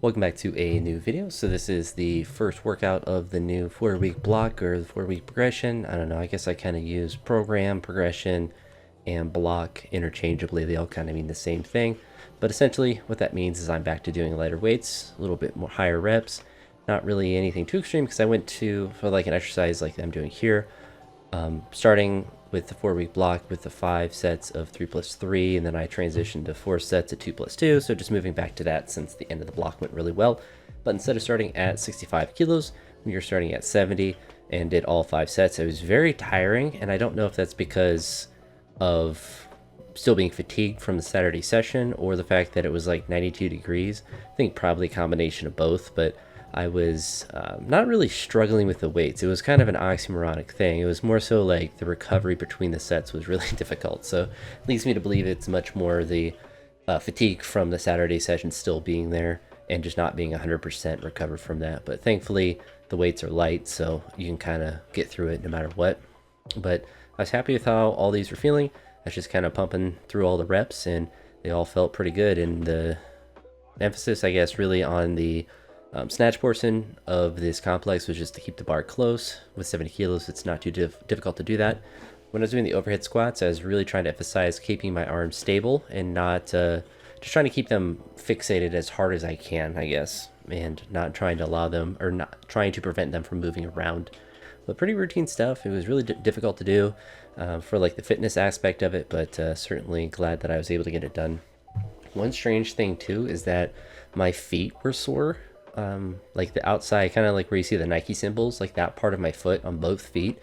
Welcome back to a new video. So this is the first workout of the new 4-week block or the 4-week progression. I don't know, I guess I kind of use program, progression, and block interchangeably. They all kind of mean the same thing. But essentially what that means is I'm back to doing lighter weights, a little bit more higher reps. Not really anything too extreme because I went for like an exercise like I'm doing here. Starting with the 4-week block with the 5 sets of 3+3, and then I transitioned to 4 sets of 2+2, so just moving back to that since the end of the block went really well. But instead of starting at 65 kilos, we were starting at 70 and did all 5 sets. It was very tiring, and I don't know if that's because of still being fatigued from the Saturday session or the fact that it was like 92 degrees. I think probably a combination of both, but I was not really struggling with the weights. It was kind of an oxymoronic thing. It was more so like the recovery between the sets was really difficult. So it leads me to believe it's much more the fatigue from the Saturday session still being there and just not being 100% recovered from that. But thankfully the weights are light, so you can kind of get through it no matter what. But I was happy with how all these were feeling. I was just kind of pumping through all the reps and they all felt pretty good. And the emphasis, I guess, really on the snatch portion of this complex was just to keep the bar close. With 70 kilos, it's not too difficult to do that. When I was doing the overhead squats, I was really trying to emphasize keeping my arms stable and not just trying to keep them fixated as hard as I can, I guess, and not trying to allow them or not trying to prevent them from moving around. But pretty routine stuff. It was really difficult to do for like the fitness aspect of it, but certainly glad that I was able to get it done. One strange thing too is that my feet were sore. Like the outside, kind of like where you see the Nike symbols, like that part of my foot on both feet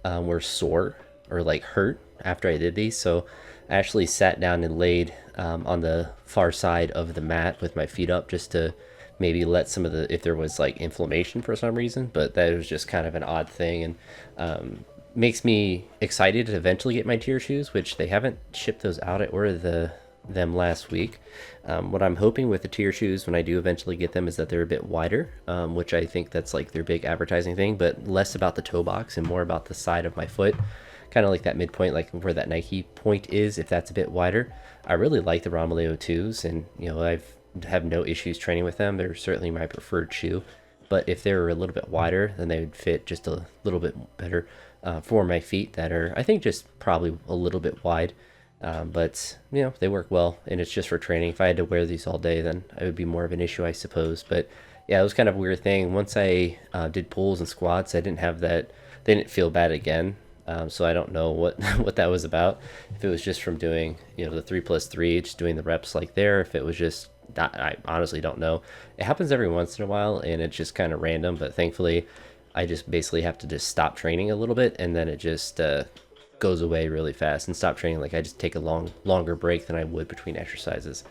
were sore or like hurt after I did these. So I actually sat down and laid on the far side of the mat with my feet up just to maybe let some of the, if there was like inflammation for some reason, but that was just kind of an odd thing. And makes me excited to eventually get my tier shoes, which they haven't shipped those out. I ordered them last week. What I'm hoping with the tier shoes when I do eventually get them is that they're a bit wider, which I think that's like their big advertising thing, but less about the toe box and more about the side of my foot, kind of like that midpoint, like where that Nike point is, if that's a bit wider. I really like the Romoleo 2s, and you know, have no issues training with them. They're certainly my preferred shoe, but if they were a little bit wider, then they would fit just a little bit better for my feet that are, I think, just probably a little bit wide. But you know, they work well, and it's just for training. If I had to wear these all day, then it would be more of an issue, I suppose. But yeah, it was kind of a weird thing. Once I did pulls and squats, I didn't have that. They didn't feel bad again. So I don't know what what that was about. If it was just from doing, you know, the 3+3, just doing the reps like there. If it was just, I honestly don't know. It happens every once in a while, and it's just kind of random. But thankfully, I just basically have to just stop training a little bit, and then it just goes away really fast. And stop training, like I just take a longer break than I would between exercises.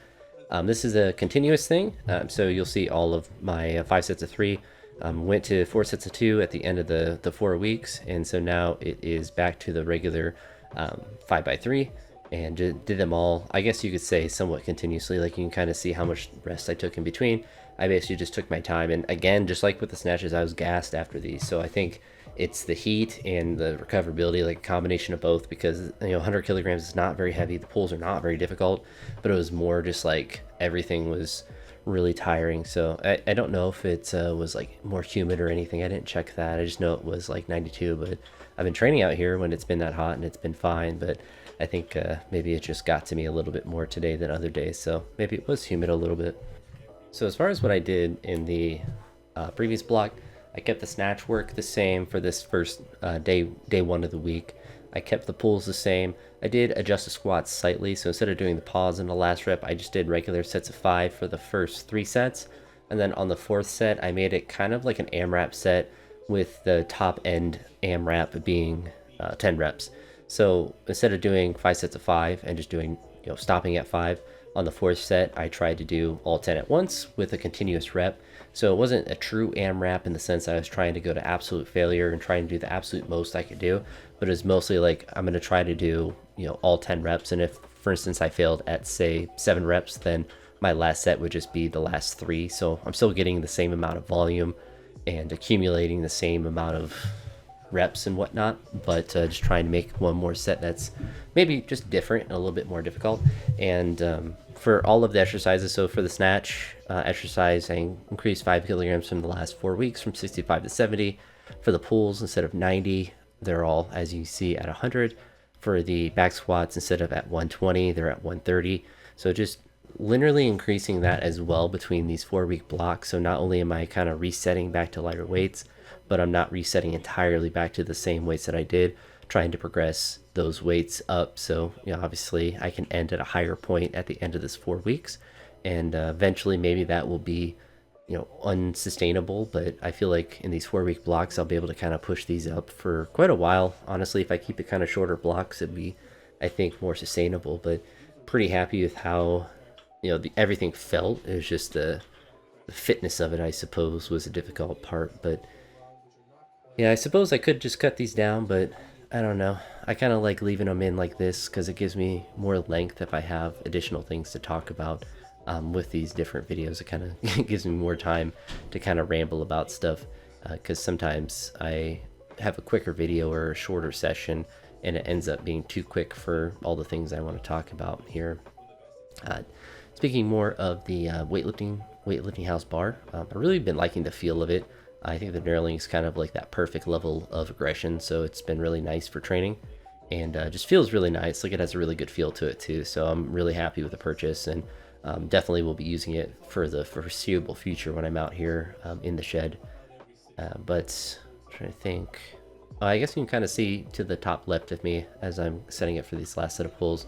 This is a continuous thing, so you'll see all of my 5 sets of 3. Went to 4 sets of 2 at the end of the 4 weeks, and so now it is back to the regular 5x3, and did them all, I guess you could say, somewhat continuously. Like you can kind of see how much rest I took in between. I basically just took my time, and again, just like with the snatches, I was gassed after these. So I think it's the heat and the recoverability, like a combination of both, because you know, 100 kilograms is not very heavy. The pulls are not very difficult, but it was more just like everything was really tiring. So I don't know if it was like more humid or anything. I didn't check that. I just know it was like 92, but I've been training out here when it's been that hot and it's been fine. But I think maybe it just got to me a little bit more today than other days. So maybe it was humid a little bit. So as far as what I did in the previous block, I kept the snatch work the same for this first day 1 of the week. I kept the pulls the same. I did adjust the squats slightly, so instead of doing the pause in the last rep, I just did regular sets of 5 for the first 3 sets. And then on the 4th set, I made it kind of like an AMRAP set, with the top end AMRAP being 10 reps. So instead of doing 5 sets of 5 and just doing, you know, stopping at 5, on the 4th set, I tried to do all 10 at once with a continuous rep. So it wasn't a true AMRAP in the sense I was trying to go to absolute failure and trying to do the absolute most I could do, but it was mostly like, I'm going to try to do, you know, all 10 reps. And if, for instance, I failed at, say, 7 reps, then my last set would just be the last 3. So I'm still getting the same amount of volume and accumulating the same amount of reps and whatnot, but just trying to make one more set that's maybe just different and a little bit more difficult. And for all of the exercises, so for the snatch exercise, I increased 5 kilograms from the last 4 weeks, from 65 to 70. For the pulls, instead of 90, they're all, as you see, at 100. For the back squats, instead of at 120, they're at 130. So just linearly increasing that as well between these 4-week blocks. So not only am I kind of resetting back to lighter weights, but I'm not resetting entirely back to the same weights that I did, trying to progress those weights up. So, obviously I can end at a higher point at the end of this 4 weeks, and eventually maybe that will be, unsustainable. But I feel like in these 4-week blocks, I'll be able to kind of push these up for quite a while. Honestly, if I keep it kind of shorter blocks, it'd be, I think, more sustainable. But pretty happy with how, everything felt. It was just the fitness of it, I suppose, was a difficult part. But yeah, I suppose I could just cut these down, but I don't know. I kind of like leaving them in like this because it gives me more length if I have additional things to talk about with these different videos. It kind of gives me more time to kind of ramble about stuff, because sometimes I have a quicker video or a shorter session and it ends up being too quick for all the things I want to talk about here. Speaking more of the weightlifting house bar, I've really been liking the feel of it. I think the knurling is kind of like that perfect level of aggression, so it's been really nice for training, and just feels really nice. Like, it has a really good feel to it too, so I'm really happy with the purchase, and definitely will be using it for the foreseeable future when I'm out here in the shed. But I'm trying to think. I guess you can kind of see to the top left of me as I'm setting it for this last set of pulls.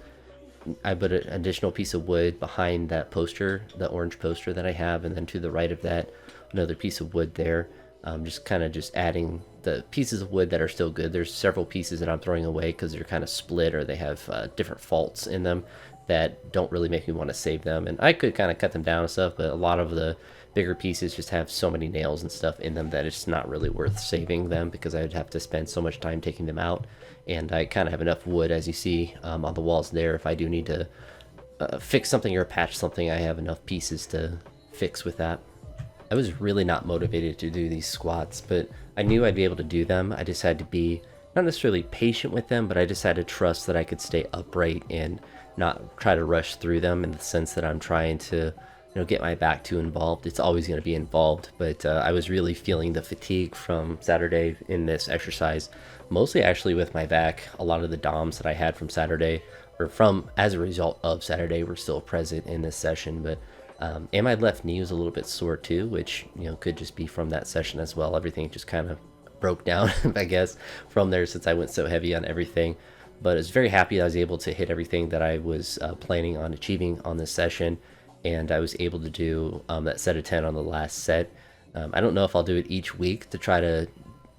I put an additional piece of wood behind that poster, the orange poster that I have, and then to the right of that, another piece of wood there. Just adding the pieces of wood that are still good. There's several pieces that I'm throwing away because they're kind of split, or they have different faults in them that don't really make me want to save them. And I could kind of cut them down and stuff, but a lot of the bigger pieces just have so many nails and stuff in them that it's not really worth saving them, because I would have to spend so much time taking them out. And I kind of have enough wood, as you see, on the walls there. If I do need to fix something or patch something, I have enough pieces to fix with that. I was really not motivated to do these squats, but I knew I'd be able to do them. I just had to be not necessarily patient with them, but I just had to trust that I could stay upright and not try to rush through them, in the sense that I'm trying to get my back too involved. It's always going to be involved, but I was really feeling the fatigue from Saturday in this exercise, mostly actually with my back. A lot of the DOMs that I had from Saturday, or from as a result of Saturday, were still present in this session. But and my left knee was a little bit sore too, which could just be from that session as well. Everything just kind of broke down, I guess, from there, since I went so heavy on everything. But I was very happy I was able to hit everything that I was planning on achieving on this session, and I was able to do that set of 10 on the last set. I don't know if I'll do it each week to try to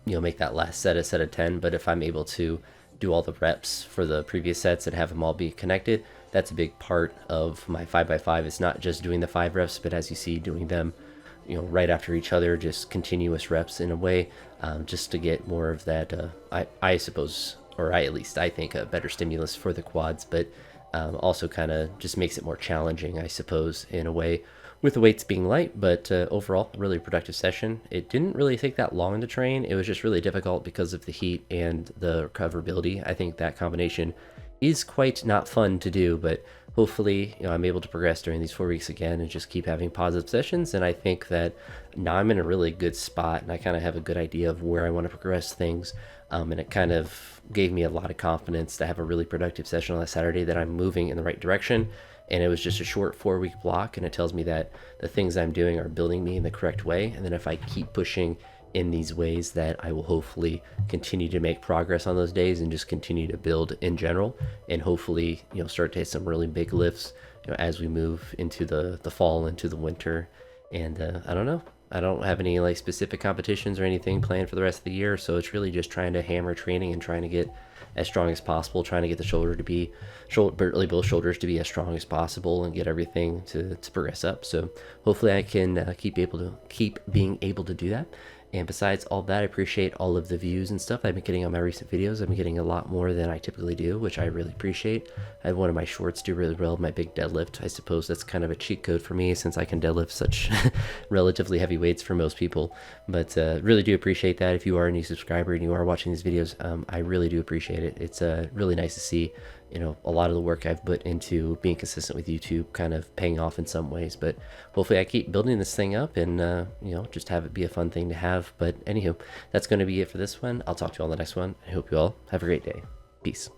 make that last set a set of 10, but if I'm able to do all the reps for the previous sets and have them all be connected, that's a big part of my 5x5. It's not just doing the 5 reps, but as you see, doing them right after each other, just continuous reps in a way, just to get more of that, I suppose, or at least I think, a better stimulus for the quads, but also kind of just makes it more challenging, I suppose, in a way, with the weights being light. But overall, really productive session. It didn't really take that long to train. It was just really difficult because of the heat and the recoverability. I think that combination is quite not fun to do, but hopefully I'm able to progress during these 4 weeks again and just keep having positive sessions. And I think that now I'm in a really good spot, and I kind of have a good idea of where I want to progress things. And it kind of gave me a lot of confidence to have a really productive session on last Saturday, that I'm moving in the right direction. And it was just a short 4-week block, and it tells me that the things I'm doing are building me in the correct way. And then if I keep pushing in these ways, that I will hopefully continue to make progress on those days and just continue to build in general, and hopefully start to hit some really big lifts as we move into the fall, into the winter. And I don't know, I don't have any like specific competitions or anything planned for the rest of the year, so it's really just trying to hammer training and trying to get as strong as possible, trying to get the both shoulders to be as strong as possible, and get everything to progress up. So hopefully I can keep being able to do that. And besides all that, I appreciate all of the views and stuff I've been getting on my recent videos. I've been getting a lot more than I typically do, which I really appreciate. I had one of my shorts do really well, my big deadlift. I suppose that's kind of a cheat code for me since I can deadlift such relatively heavy weights for most people. But really do appreciate that. If you are a new subscriber and you are watching these videos, I really do appreciate it. It's really nice to see, you know, a lot of the work I've put into being consistent with YouTube kind of paying off in some ways. But hopefully I keep building this thing up and, you know, just have it be a fun thing to have. But anywho, that's going to be it for this one. I'll talk to you all on the next one. I hope you all have a great day. Peace.